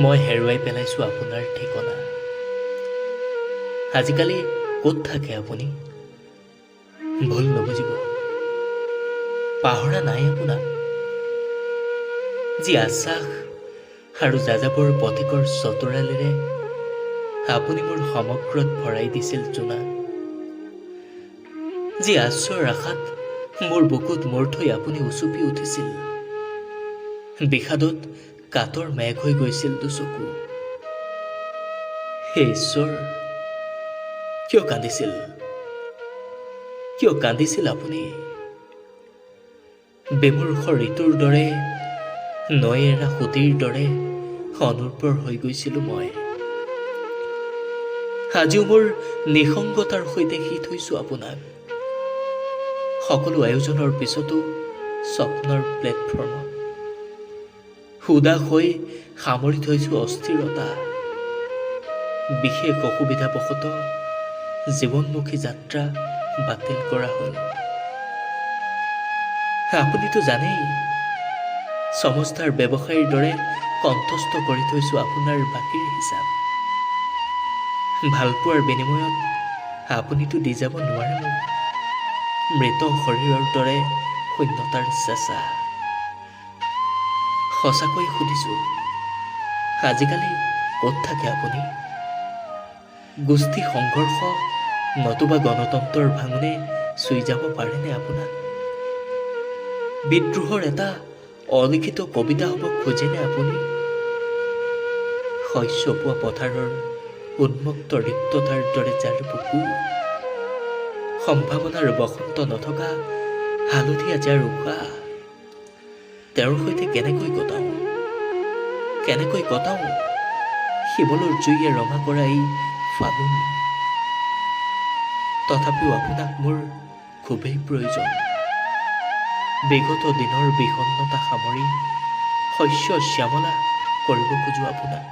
মই হেৰুৱাই পেলাইছোঁ আপোনাৰ ঠিকনা। আজিকালি ক'ত থাকে আপুনি? ভুল নুবুজিব, পাহৰা নাই আপোনাক। যি আশ্বাস আৰু যাযাবৰ পথিকৰ চতুৰালিৰে আপুনি মোৰ সমগ্ৰত ভৰাই দিছিল জোনাক। যি আশ্ৰয়ৰ আশাত মোৰ বুকুত মূৰ থৈ আপুনি উচুপি উঠিছিল। বিষাদত কাতৰ মেঘ হৈ গৈছিল দুচকু। হে ঈশ্বৰ, কিয় কান্দিছিল? কিয় কান্দিছিল আপুনি? বেমূৰ্ষ ঋতুৰ দৰে, নৈ এৰা সুঁতিৰ দৰে অনুৰ্বৰ হৈ গৈছিলোঁ মই। আজিও মোৰ নিসংগতাৰ সৈতে সি থৈছোঁ আপোনাক। সকলো আয়োজনৰ পিছতো স্বপ্নৰ প্লেটফৰ্মত উদাস হৈ সামৰি থৈছোঁ অস্থিৰতা। বিশেষ অসুবিধাবশতঃ জীৱনমুখী যাত্ৰা বাতিল কৰা হ'ল। আপুনিতো জানেই, সমস্তাৰ ব্যৱসায়ীৰ দৰে কণ্ঠস্থ কৰি থৈছোঁ আপোনাৰ বাকীৰ হিচাপ। ভালপোৱাৰ বিনিময়ত আপুনিতো দি যাব নোৱাৰে মোক মৃত শৰীৰৰ দৰে শূন্যতাৰ চেঁচা। সঁচাকৈ সুধিছোঁ, আজিকালি ক'ত থাকে আপুনি? গোষ্ঠী সংঘৰ্ষ নতুবা গণতন্ত্ৰৰ ভাঙোনে চুই যাব পাৰেনে আপোনাক? বিদ্ৰোহৰ এটা অলিখিত কবিতা হ'ব খোজেনে আপুনি? শস্য পোৱা পথাৰৰ উন্মুক্ত ৰিক্ততাৰ দৰে যাৰ বুকু, সম্ভাৱনাৰ বসন্ত নথকা হালধীয়া যাৰ উশাহ, তেওঁৰ সৈতে কেনেকৈ কটাওঁ শিমলৰ জুইয়ে ৰঙা কৰা এই ফাগুন। তথাপিও আপোনাক মোৰ খুবেই প্ৰয়োজন। বিগত দিনৰ বিষণ্ণতা সামৰি শস্য শ্যামলা কৰিব খোজোঁ আপোনাক।